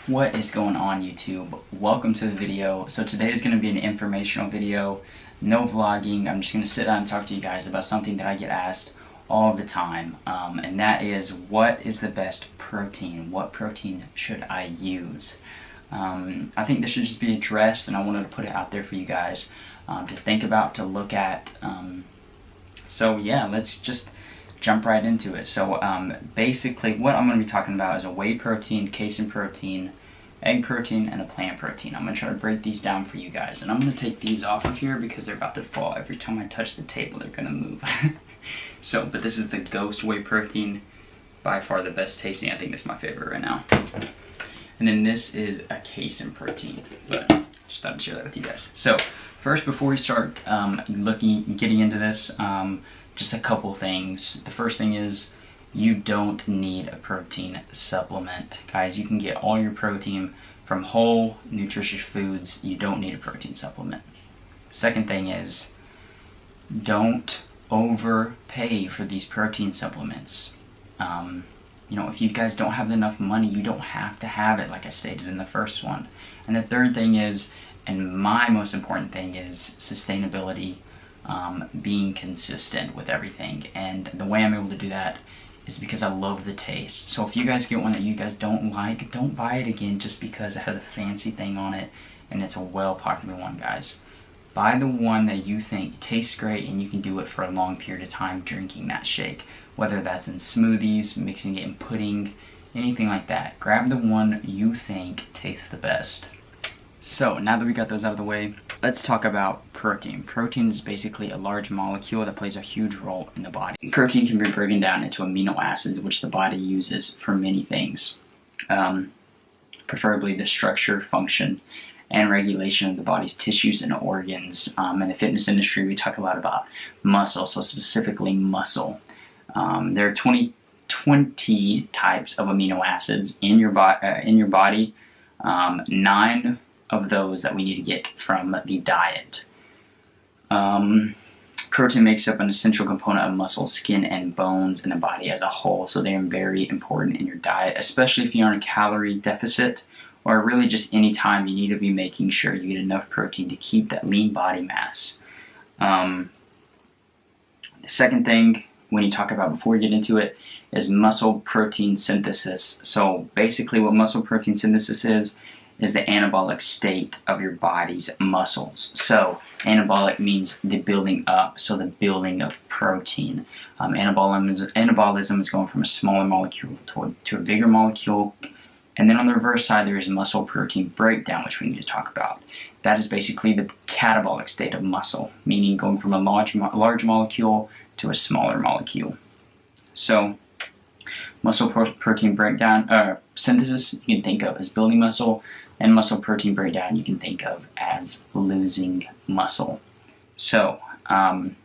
What is going on, YouTube? Welcome to the video. So today is going to be an informational video, no vlogging. I'm just going to sit down and talk to you guys about something that I get asked all the time, and that is, what is the best protein? What protein should I use? I think this should just be addressed, and I wanted to put it out there for you guys to think about, to look at. So yeah, let's just jump right into it. So basically what I'm going to be talking about is a whey protein, casein protein, egg protein, and a plant protein. I'm going to try to break these down for you guys, and I'm going to take these off of here because they're about to fall. Every time I touch the table, they're going to move. But this is the Ghost whey protein, by far the best tasting. I think it's my favorite right now. And then this is a casein protein, but just thought I'd share that with you guys. So first, before we start getting into this, just a couple things. The first thing is, you don't need a protein supplement. Guys, you can get all your protein from whole, nutritious foods. You don't need a protein supplement. Second thing is, don't overpay for these protein supplements. You know, if you guys don't have enough money, you don't have to have it, like I stated in the first one. And the third thing is, and my most important thing, is sustainability. Being consistent with everything, and the way I'm able to do that is because I love the taste. So if you guys get one that you guys don't like, don't buy it again just because it has a fancy thing on it and it's a well popular one, guys. Buy the one that you think tastes great and you can do it for a long period of time drinking that shake, whether that's in smoothies, mixing it in pudding, anything like that. Grab the one you think tastes the best. So now that we got those out of the way, let's talk about protein. Protein is basically a large molecule that plays a huge role in the body. Protein can be broken down into amino acids, which the body uses for many things. Preferably the structure, function, and regulation of the body's tissues and organs. In the fitness industry, we talk a lot about muscle, so specifically muscle. There are 20 types of amino acids in your body. 9 of those that we need to get from the diet. Protein makes up an essential component of muscle, skin, and bones in the body as a whole, so they are very important in your diet, especially if you're on a calorie deficit, or really just any time you need to be making sure you get enough protein to keep that lean body mass. The second thing when you talk about, before we get into it, is muscle protein synthesis. So basically what muscle protein synthesis is the anabolic state of your body's muscles. So anabolic means the building up, so the building of protein. Anabolism is going from a smaller molecule to a bigger molecule. And then on the reverse side, there is muscle protein breakdown, which we need to talk about. That is basically the catabolic state of muscle, meaning going from a large molecule to a smaller molecule. So muscle protein breakdown, synthesis, you can think of as building muscle, and muscle protein breakdown you can think of as losing muscle. So, and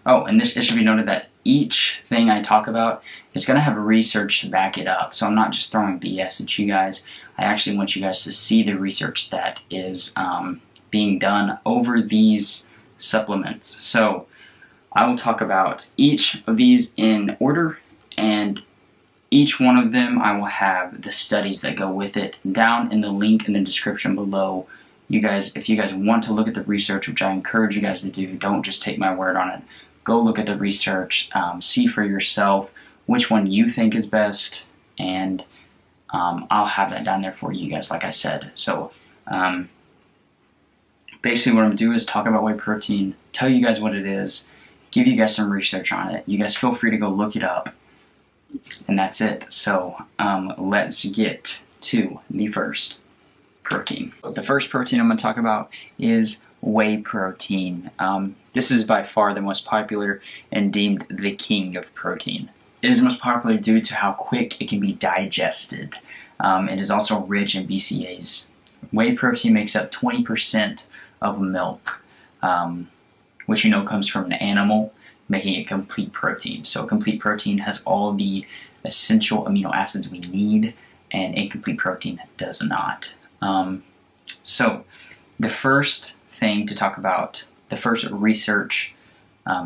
it should be noted that each thing I talk about is going to have research to back it up. So I'm not just throwing BS at you guys. I actually want you guys to see the research that is being done over these supplements. So I will talk about each of these in order, and each one of them I will have the studies that go with it down in the link in the description below. You guys, if you guys want to look at the research, which I encourage you guys to do, don't just take my word on it. Go look at the research, see for yourself which one you think is best, and I'll have that down there for you guys, like I said. So basically what I'm going to do is talk about whey protein, tell you guys what it is, give you guys some research on it. You guys feel free to go look it up. And that's it. So let's get to the first protein. The first protein I'm going to talk about is whey protein. This is by far the most popular and deemed the king of protein. It is most popular due to how quick it can be digested. It is also rich in BCAAs. Whey protein makes up 20% of milk, which you know comes from an animal, making it complete protein. So a complete protein has all the essential amino acids we need, and incomplete protein does not. So the first thing to talk about, the first research,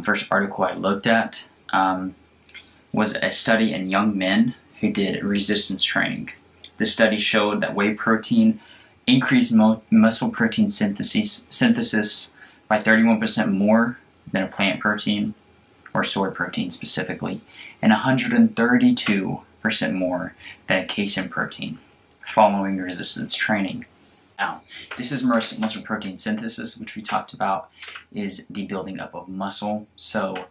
first article I looked at was a study in young men who did resistance training. The study showed that whey protein increased muscle protein synthesis by 31% more than a plant protein, or soy protein specifically, and 132% more than a casein protein following resistance training. Now, this is muscle protein synthesis, which we talked about, is the building up of muscle. So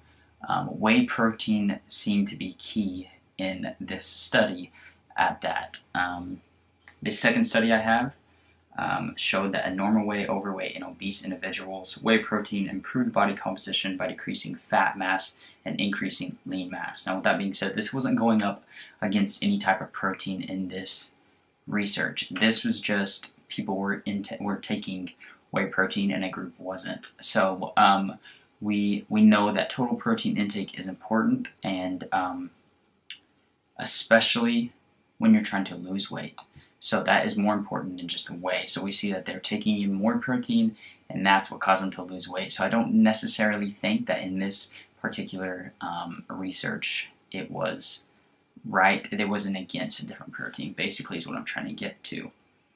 whey protein seemed to be key in this study at that. The second study I have showed that a normal weight, overweight, and obese individuals, whey protein improved body composition by decreasing fat mass and increasing lean mass. Now, with that being said, this wasn't going up against any type of protein in this research. This was just people were taking whey protein and a group wasn't. So we know that total protein intake is important, and especially when you're trying to lose weight. So that is more important than just the whey. So we see that they're taking in more protein, and that's what caused them to lose weight. So I don't necessarily think that in this particular research it was right. It wasn't against a different protein, basically, is what I'm trying to get to.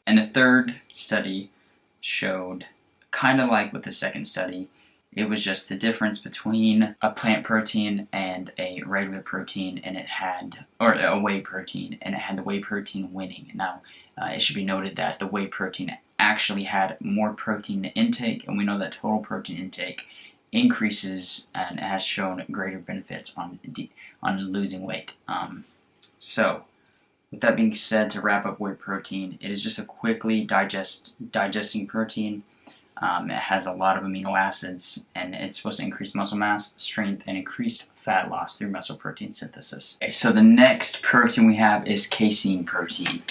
And the third study showed, kind of like with the second study, it was just the difference between a plant protein and a regular protein, and it had, or a whey protein, and it had the whey protein winning. Now, it should be noted that the whey protein actually had more protein intake, and we know that total protein intake increases and has shown greater benefits on losing weight. So, with that being said, to wrap up whey protein, it is just a quickly digesting protein. It has a lot of amino acids, and it's supposed to increase muscle mass, strength, and increased fat loss through muscle protein synthesis. Okay, so the next protein we have is casein protein.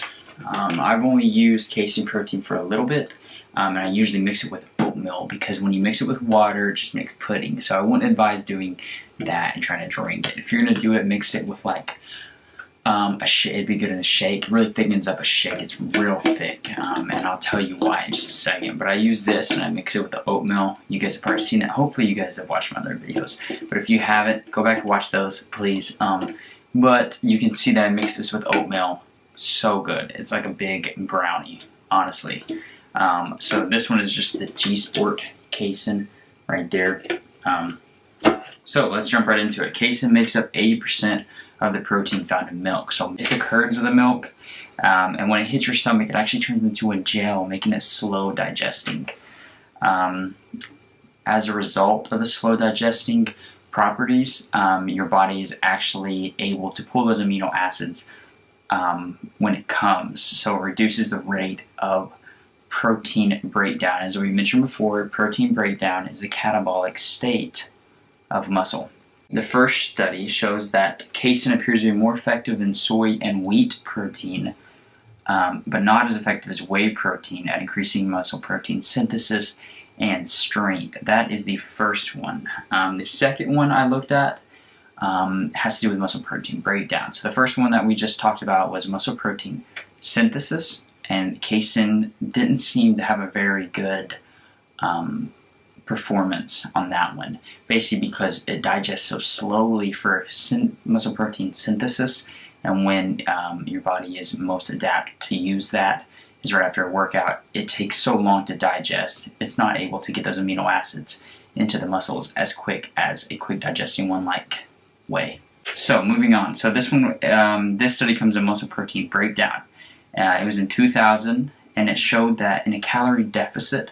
I've only used casein protein for a little bit, and I usually mix it with oatmeal, because when you mix it with water, it just makes pudding. So I wouldn't advise doing that and trying to drink it. If you're going to do it, mix it with like it'd be good in a shake. It really thickens up a shake. It's real thick, and I'll tell you why in just a second. But I use this and I mix it with the oatmeal. You guys have probably seen it. Hopefully you guys have watched my other videos. But if you haven't, go back and watch those, please. But you can see that I mix this with oatmeal. So good. It's like a big brownie, honestly. So this one is just the G-Sport Casein right there. So let's jump right into it. Casein makes up 80% of the protein found in milk. So it's the curds of the milk, and when it hits your stomach, it actually turns into a gel, making it slow digesting. As a result of the slow digesting properties, your body is actually able to pull those amino acids when it comes. So it reduces the rate of protein breakdown. As we mentioned before, protein breakdown is the catabolic state of muscle. The first study shows that casein appears to be more effective than soy and wheat protein, but not as effective as whey protein at increasing muscle protein synthesis and strength. That is the first one. The second one I looked at has to do with muscle protein breakdown. So the first one that we just talked about was muscle protein synthesis, and casein didn't seem to have a very good performance on that one, basically because it digests so slowly for muscle protein synthesis, and when your body is most adapted to use that is right after a workout. It takes so long to digest, it's not able to get those amino acids into the muscles as quick as a quick digesting one like whey. So moving on, so this one, this study comes in muscle protein breakdown. It was in 2000, and it showed that in a calorie deficit,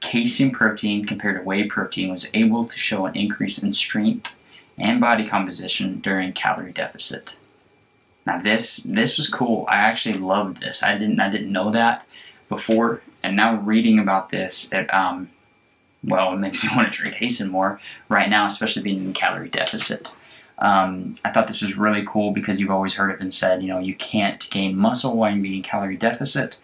casein protein compared to whey protein was able to show an increase in strength and body composition during calorie deficit. Now this was cool. I actually loved this. I didn't know that before, and now reading about this, it makes me want to drink casein more right now, especially being in calorie deficit. I thought this was really cool because you've always heard it been said, you can't gain muscle while you're being in calorie deficit.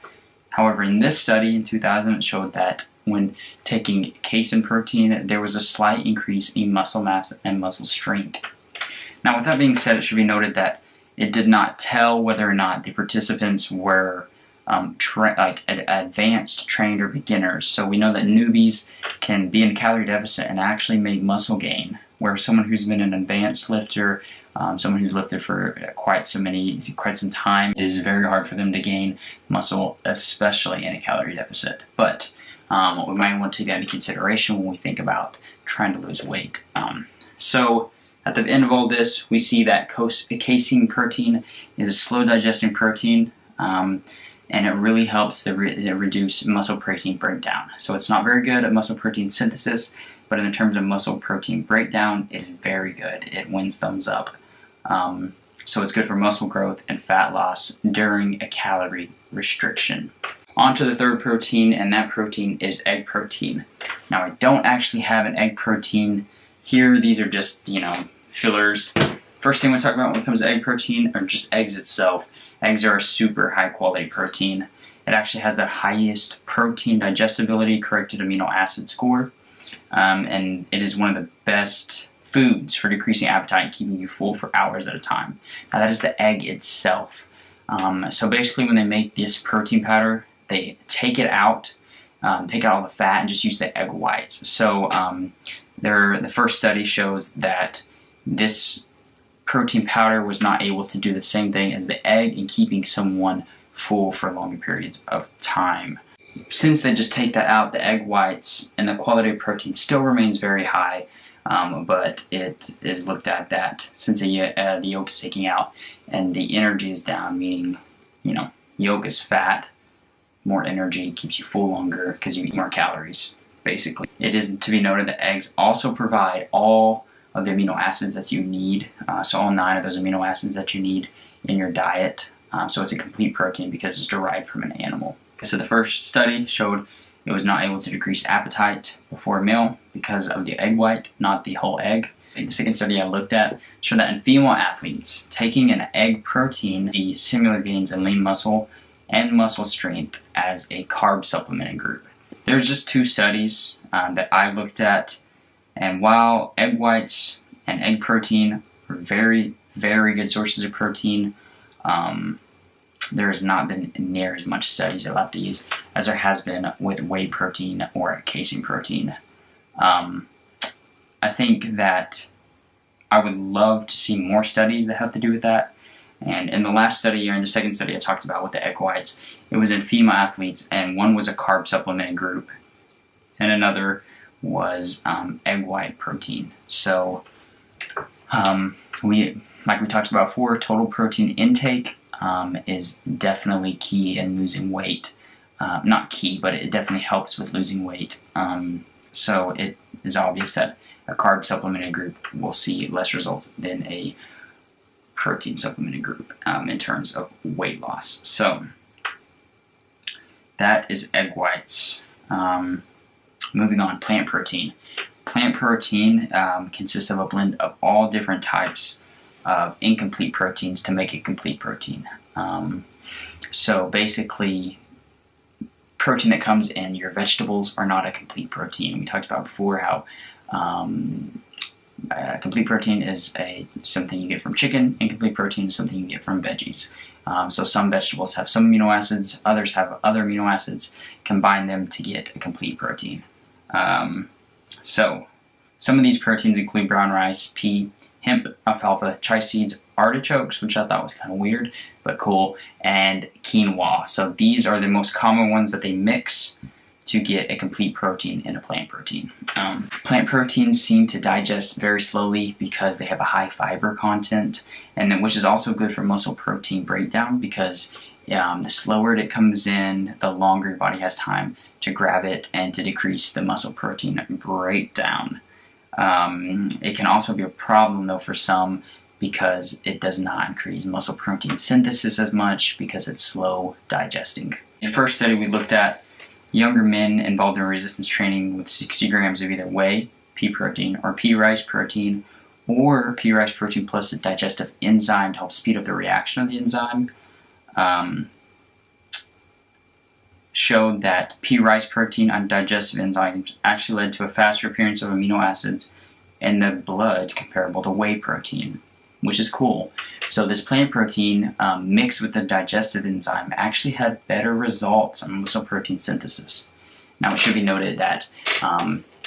However, in this study in 2000, it showed that when taking casein protein, there was a slight increase in muscle mass and muscle strength. Now, with that being said, it should be noted that it did not tell whether or not the participants were advanced, trained, or beginners. So we know that newbies can be in calorie deficit and actually make muscle gain, where someone who's been an advanced lifter someone who's lifted for quite some time, it is very hard for them to gain muscle, especially in a calorie deficit. But we might want to take that into consideration when we think about trying to lose weight. So at the end of all this, we see that casein protein is a slow digesting protein, and it really helps to reduce muscle protein breakdown. So it's not very good at muscle protein synthesis, but in terms of muscle protein breakdown, it is very good. It wins thumbs up. So it's good for muscle growth and fat loss during a calorie restriction. On to the third protein, and that protein is egg protein. Now, I don't actually have an egg protein here. These are just, fillers. First thing we talk about when it comes to egg protein are just eggs itself. Eggs are a super high quality protein. It actually has the highest protein digestibility corrected amino acid score, and it is one of the best foods for decreasing appetite and keeping you full for hours at a time. Now, that is the egg itself. So basically, when they make this protein powder, they take it out, take out all the fat, and just use the egg whites. So the first study shows that this protein powder was not able to do the same thing as the egg in keeping someone full for longer periods of time. Since they just take that out, the egg whites and the quality of protein still remains very high, but it is looked at that since the yolk is taken out and the energy is down, meaning, yolk is fat, more energy, keeps you full longer because you eat more calories, basically. It is to be noted that eggs also provide all of the amino acids that you need, so all 9 of those amino acids that you need in your diet. So it's a complete protein because it's derived from an animal. So the first study showed it was not able to decrease appetite before a meal because of the egg white, not the whole egg. The second study I looked at showed that in female athletes, taking an egg protein, the similar gains in lean muscle and muscle strength as a carb supplementing group. There's just 2 studies that I looked at, and while egg whites and egg protein are very, very good sources of protein, there has not been near as much studies about these as there has been with whey protein or casein protein. I think that I would love to see more studies that have to do with that. And in the last study, or in the second study I talked about with the egg whites, it was in female athletes, and one was a carb supplementing group, and another was egg white protein. So, like we talked about before, total protein intake is definitely key in losing weight. Not key, but it definitely helps with losing weight. So it is obvious that a carb supplemented group will see less results than a protein supplemented group in terms of weight loss. So that is egg whites. Moving on, plant protein. Plant protein consists of a blend of all different types of incomplete proteins to make a complete protein. So basically, protein that comes in your vegetables are not a complete protein. We talked about before how complete protein is something you get from chicken. Incomplete protein is something you get from veggies. So some vegetables have some amino acids, others have other amino acids. Combine them to get a complete protein. So some of these proteins include brown rice, pea, hemp, alfalfa, chia seeds, artichokes, which I thought was kind of weird, but cool, and quinoa. So these are the most common ones that they mix to get a complete protein in a plant protein. Plant proteins seem to digest very slowly because they have a high fiber content, and then, which is also good for muscle protein breakdown because the slower it comes in, the longer your body has time to grab it and to decrease the muscle protein breakdown. It can also be a problem though for some because it does not increase muscle protein synthesis as much because it's slow digesting. The first study we looked at younger men involved in resistance training with 60 grams of either whey, pea protein, or pea rice protein, or pea rice protein plus a digestive enzyme to help speed up the reaction of the enzyme, showed that pea rice protein and digestive enzymes actually led to a faster appearance of amino acids in the blood comparable to whey protein, which is cool. So this plant protein mixed with the digestive enzyme actually had better results on muscle protein synthesis. Now it should be noted that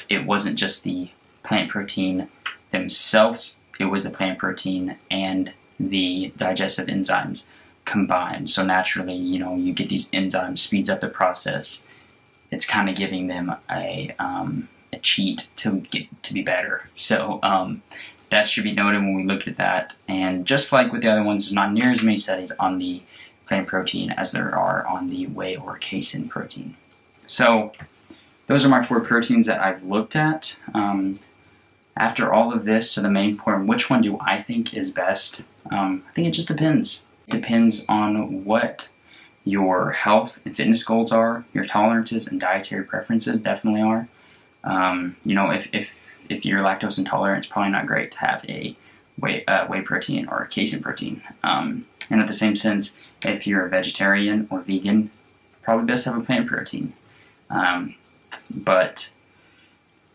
it wasn't just the plant protein themselves it was the plant protein and the digestive enzymes combined. So naturally, you know, you get these enzymes, speeds up the process. It's kind of giving them a cheat to get to be better. So that should be noted when we look at that. And just like with the other ones, there's not near as many studies on the plant protein as there are on the whey or casein protein. So those are my 4 proteins that I've looked at. After all of this, to the main point, which one do I think is best? I think it just depends. It depends on what your health and fitness goals are, your tolerances and dietary preferences definitely are. You know, if you're lactose intolerant, it's probably not great to have a whey protein or a casein protein. And at the same sense, if you're a vegetarian or vegan, probably best to have a plant protein. But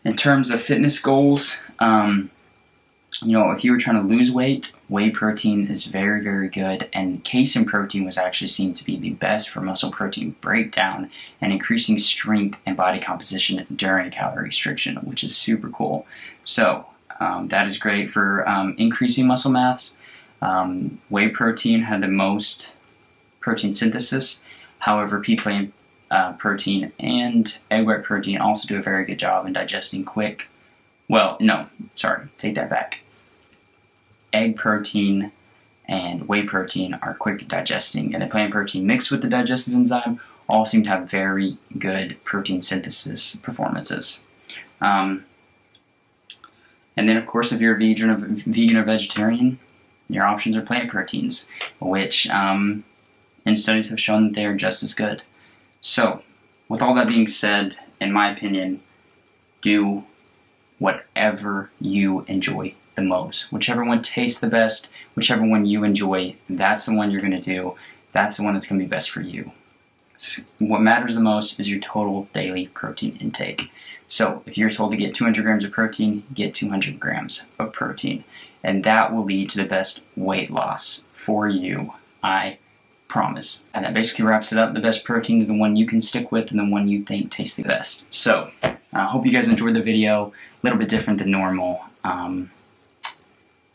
in terms of fitness goals, you know, if you were trying to lose weight, whey protein is very, very good, and casein protein was actually seen to be the best for muscle protein breakdown and increasing strength and body composition during calorie restriction, which is super cool. So that is great for increasing muscle mass. Whey protein had the most protein synthesis. However, pea plant protein and egg white protein also do a very good job in digesting quick. Well, no, sorry, take that back. Egg protein and whey protein are quick at digesting, and the plant protein mixed with the digestive enzyme all seem to have very good protein synthesis performances. And then, of course, if you're a vegan or vegetarian, your options are plant proteins, which in studies have shown that they are just as good. So, with all that being said, in my opinion, do whatever you enjoy the most. Whichever one tastes the best, whichever one you enjoy, that's the one you're going to do. That's the one that's going to be best for you. What matters the most is your total daily protein intake. So if you're told to get 200 grams of protein, get 200 grams of protein. And that will lead to the best weight loss for you, I promise. And that basically wraps it up. The best protein is the one you can stick with and the one you think tastes the best. So I hope you guys enjoyed the video. A little bit different than normal.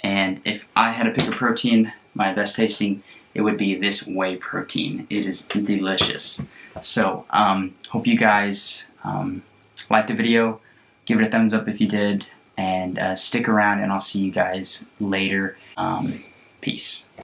And if I had to pick a protein, my best tasting, it would be this whey protein. It is delicious. So hope you guys liked the video. Give it a thumbs up if you did. And stick around, and I'll see you guys later. Peace.